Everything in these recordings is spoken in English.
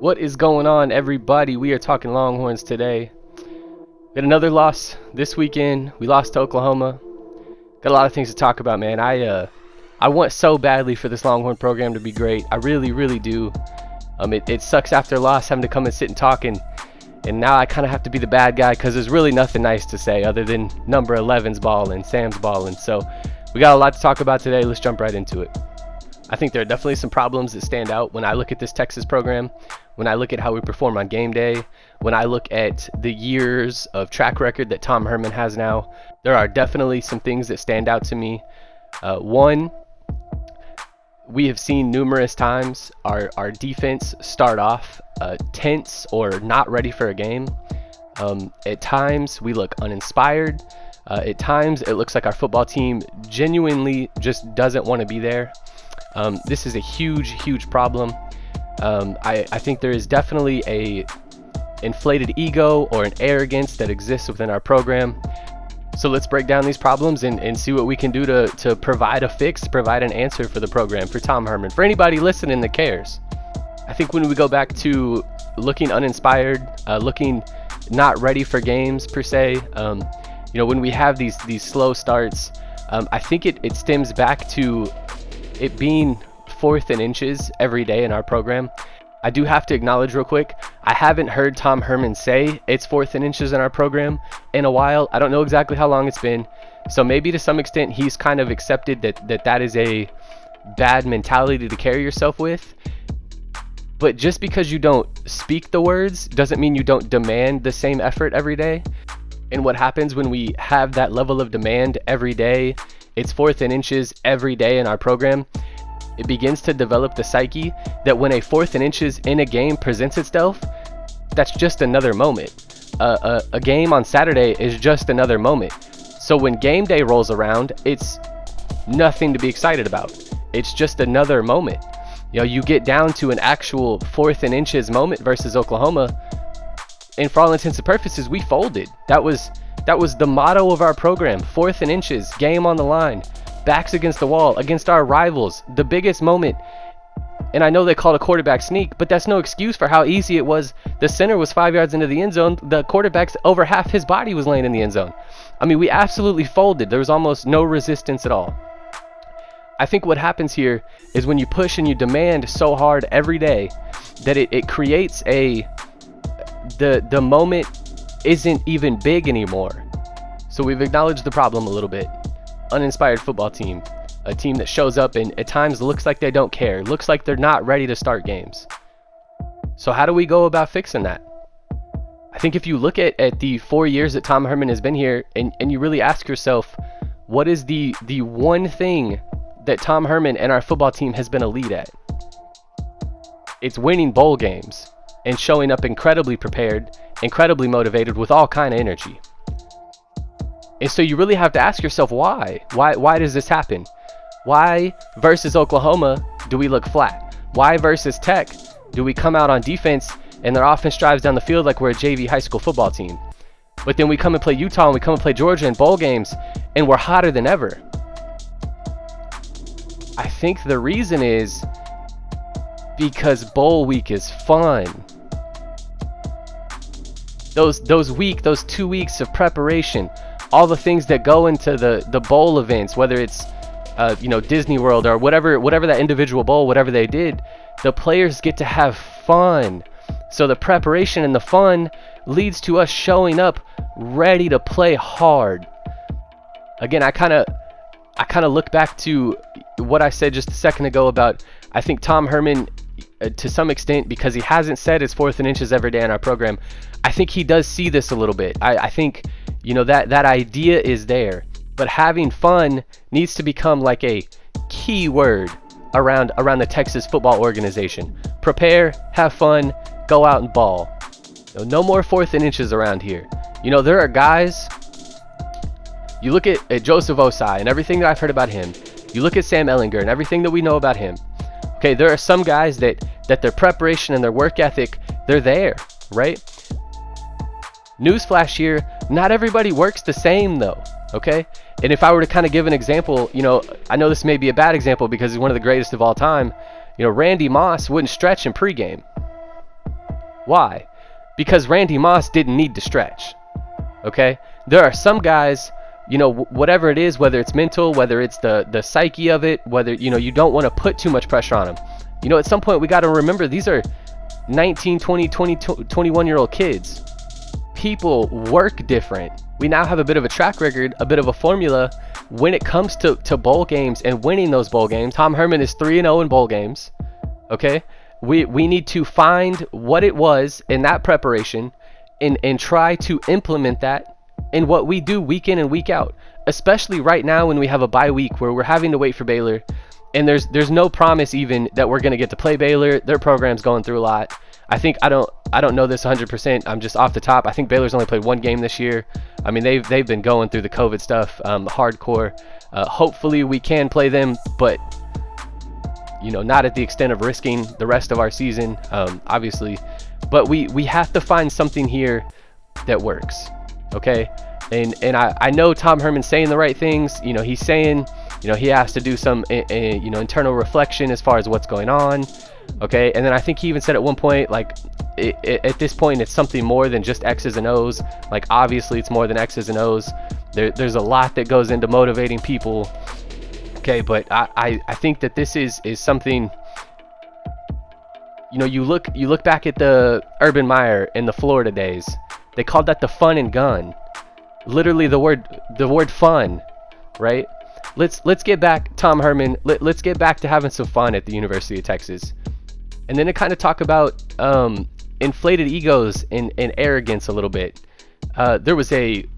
What is going on, everybody? We are talking Longhorns today. Got another loss this weekend. We lost to Oklahoma. Got a lot of things to talk about, man. I want so badly for this Longhorn program to be great. I really, really do. It sucks after a loss having to come and sit and talk, and now I kind of have to be the bad guy because there's really nothing nice to say other than number 11's balling, Sam's balling. So we got a lot to talk about today. Let's jump right into it. I think there are definitely some problems that stand out when I look at this Texas program, when I look at how we perform on game day, when I look at the years of track record that Tom Herman has now. There are definitely some things that stand out to me. One, we have seen numerous times our defense start off tense or not ready for a game. At times we look uninspired. At times it looks like our football team genuinely just doesn't want to be there. This is a huge problem. I think there is definitely a inflated ego or an arrogance that exists within our program. So let's break down these problems and see what we can do to provide a fix, provide an answer for the program, for Tom Herman, for anybody listening that cares. I think when we go back to looking uninspired, looking not ready for games per se, when we have these slow starts, I think it stems back to it being 4th and inches every day in our program. I do have to acknowledge real quick, I haven't heard Tom Herman say it's 4th and inches in our program in a while. I don't know exactly how long it's been. So maybe to some extent he's kind of accepted that is a bad mentality to carry yourself with. But just because you don't speak the words doesn't mean you don't demand the same effort every day. And what happens when we have that level of demand every day, it's 4th and inches every day in our program, it begins to develop the psyche that when a 4th and inches in a game presents itself, that's just another moment. A game on Saturday is just another moment. So when game day rolls around, it's nothing to be excited about. It's just another moment. You get down to an actual 4th and inches moment versus Oklahoma, and for all intents and purposes, we folded. That was the motto of our program. 4th and inches, game on the line, backs against the wall, against our rivals, the biggest moment. And I know they called a quarterback sneak, but that's no excuse for how easy it was. The center was 5 yards into the end zone. The quarterback's over half his body was laying in the end zone. I mean, we absolutely folded. There was almost no resistance at all. I think what happens here is when you push and you demand so hard every day that it creates the moment isn't even big anymore. So we've acknowledged the problem a little bit. Uninspired football team, a team that shows up and at times looks like they don't care, looks like they're not ready to start games. So how do we go about fixing that? I think if you look at the 4 years that Tom Herman has been here and you really ask yourself, what is the one thing that Tom Herman and our football team has been elite at? It's winning bowl games and showing up incredibly prepared, incredibly motivated with all kind of energy. And so you really have to ask yourself why? Why does this happen? Why versus Oklahoma do we look flat? Why versus Tech do we come out on defense and their offense drives down the field like we're a JV high school football team? But then we come and play Utah and we come and play Georgia in bowl games and we're hotter than ever. I think the reason is because bowl week is fun. Those 2 weeks of preparation, all the things that go into the bowl events, whether it's Disney World or whatever that individual bowl, whatever they did, the players get to have fun. So the preparation and the fun leads to us showing up ready to play hard. Again, I kind of look back to what I said just a second ago about, I think Tom Herman, to some extent, because he hasn't said it's 4th and inches every day in our program, I think he does see this a little bit. I think that idea is there, but having fun needs to become like a key word around the Texas football organization. Prepare, have fun, go out and ball. No more 4th and inches around here. There are guys. You look at Joseph Osai and everything that I've heard about him. You look at Sam Ehlinger and everything that we know about him. Okay, there are some guys that their preparation and their work ethic, they're there, right? Newsflash here, not everybody works the same though, okay? And if I were to kind of give an example, I know this may be a bad example because he's one of the greatest of all time. Randy Moss wouldn't stretch in pregame. Why? Because Randy Moss didn't need to stretch. Okay? There are some guys, whatever it is, whether it's mental, whether it's the psyche of it, whether, you don't want to put too much pressure on them. At some point we got to remember these are 19, 20, 21-year-old kids. People work different. We now have a bit of a track record, a bit of a formula when it comes to bowl games and winning those bowl games. Tom Herman is 3-0 in bowl games. Okay? We need to find what it was in that preparation and try to implement that in what we do week in and week out, especially right now when we have a bye week where we're having to wait for Baylor, and there's no promise even that we're going to get to play Baylor. Their program's going through a lot. I think I don't know this 100%. I'm just off the top. I think Baylor's only played one game this year. I mean, they've been going through the COVID stuff hardcore. Hopefully we can play them, but not at the extent of risking the rest of our season, obviously. But we have to find something here that works, okay? And I know Tom Herman's saying the right things. He's saying, he has to do some, internal reflection as far as what's going on, okay? And then I think he even said at one point, like, at this point, it's something more than just X's and O's. Like, obviously, it's more than X's and O's. There's a lot that goes into motivating people. Okay, but I think that this is something, you look back at the Urban Meyer in the Florida days. They called that the fun and gun. Literally the word fun, right? Let's get back, Tom Herman, let's get back to having some fun at the University of Texas. And then to kind of talk about inflated egos and arrogance a little bit. There was it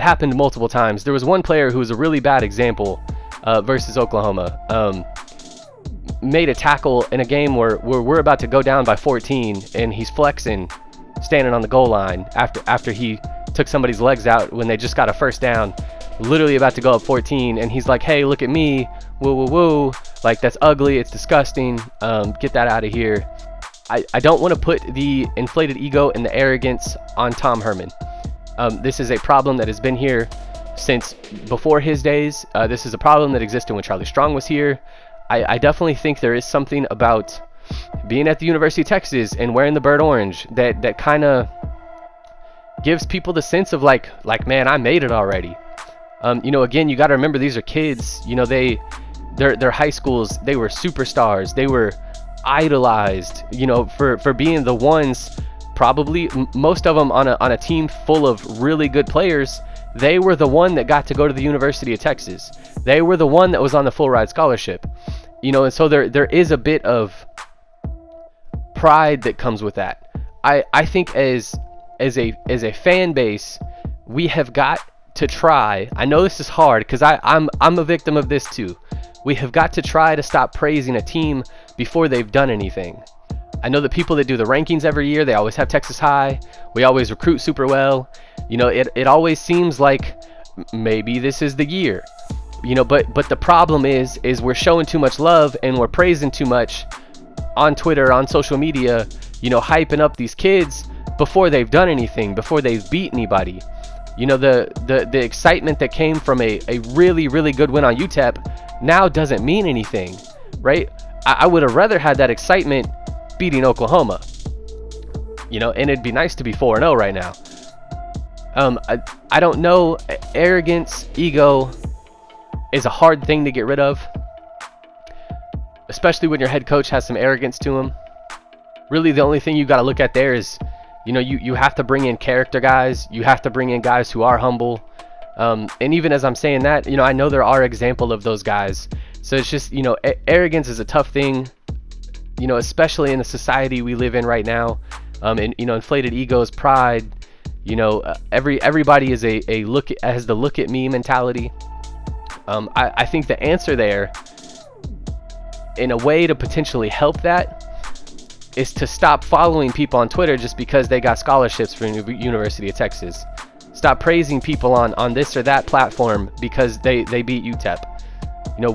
happened multiple times. There was one player who was a really bad example versus Oklahoma. Made a tackle in a game where we're about to go down by 14, and he's flexing, standing on the goal line after he took somebody's legs out when they just got a first down, literally about to go up 14, and he's like, hey, look at me, woo woo woo, like, that's ugly, it's disgusting, get that out of here. I don't want to put the inflated ego and the arrogance on Tom Herman. This is a problem that has been here since before his days. This is a problem that existed when Charlie Strong was here. I definitely think there is something about being at the University of Texas and wearing the bird orange that kind of gives people the sense of like, man, I made it already. Again, you got to remember these are kids. Their high schools, they were superstars. They were idolized, for being the ones. Probably most of them on a team full of really good players. They were the one that got to go to the University of Texas. They were the one that was on the full ride scholarship. And so there is a bit of pride that comes with that. I think as a fan base, we have got to try. I know this is hard because I'm a victim of this too. We have got to try to stop praising a team before they've done anything. I know the people that do the rankings every year, they always have Texas high. We always recruit super well. It always seems like maybe this is the year. But the problem is we're showing too much love and we're praising too much on Twitter, on social media, hyping up these kids before they've done anything, before they've beat anybody. The excitement that came from a really, really good win on UTEP now doesn't mean anything, right? I would have rather had that excitement beating Oklahoma, and it'd be nice to be 4-0 right now. I don't know, arrogance, ego is a hard thing to get rid of, especially when your head coach has some arrogance to him. Really, the only thing you got to look at there is, you have to bring in character guys. You have to bring in guys who are humble. And even as I'm saying that, I know there are examples of those guys. So it's just, arrogance is a tough thing, especially in the society we live in right now. And, inflated egos, pride, everybody is has the look at me mentality. I think the answer there, in a way to potentially help that, is to stop following people on Twitter just because they got scholarships from the University of Texas. Stop praising people on this or that platform because they beat UTEP.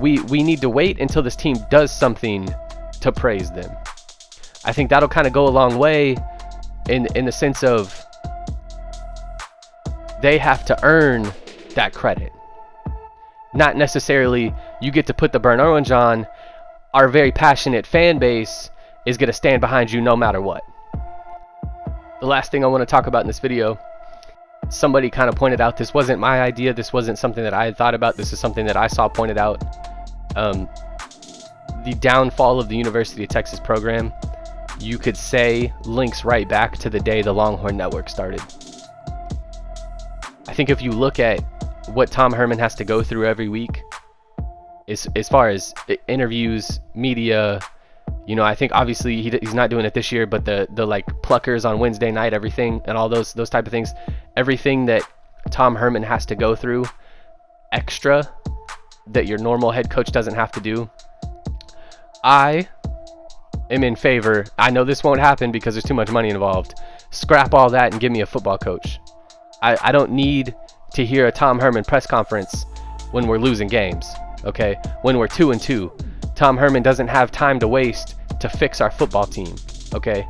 We need to wait until this team does something to praise them. I think that'll kind of go a long way in the sense of they have to earn that credit. Not necessarily you get to put the burn orange on. Our very passionate fan base is going to stand behind you no matter what. The last thing I want to talk about in this video, somebody kind of pointed out, this wasn't my idea, this wasn't something that I had thought about, this is something that I saw pointed out. The downfall of the University of Texas program, you could say, links right back to the day the Longhorn Network started. I think if you look at what Tom Herman has to go through every week, as far as interviews, media, you know, I think obviously he's not doing it this year, but the like pluckers on Wednesday night, everything, and all those type of things, everything that Tom Herman has to go through extra that your normal head coach doesn't have to do. I am in favor. I know this won't happen because there's too much money involved. Scrap all that and give me a football coach. I don't need to hear a Tom Herman press conference when we're losing games, okay? When we're 2-2. Tom Herman doesn't have time to waste to fix our football team, okay?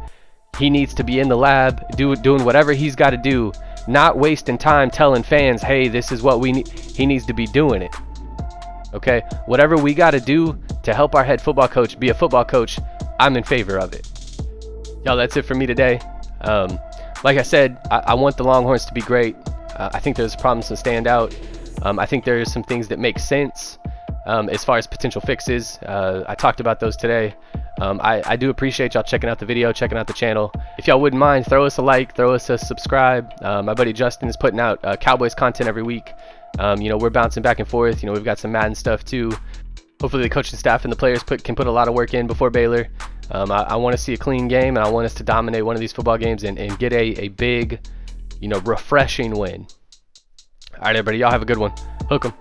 He needs to be in the lab doing whatever he's got to do, not wasting time telling fans, hey, this is what we need. He needs to be doing it, okay? Whatever we got to do to help our head football coach be a football coach, I'm in favor of it. Y'all, that's it for me today. Like I said, I want the Longhorns to be great. I think there's problems to stand out. I think there's some things that make sense as far as potential fixes. I talked about those today. I do appreciate y'all checking out the video, checking out the channel. If y'all wouldn't mind, throw us a like, throw us a subscribe. My buddy Justin is putting out Cowboys content every week. You know, we're bouncing back and forth. You know, we've got some Madden stuff too. Hopefully the coaching staff and the players can put a lot of work in before Baylor. I want to see a clean game, and I want us to dominate one of these football games and get a big, you know, refreshing win. All right, everybody, y'all have a good one. Hook 'em.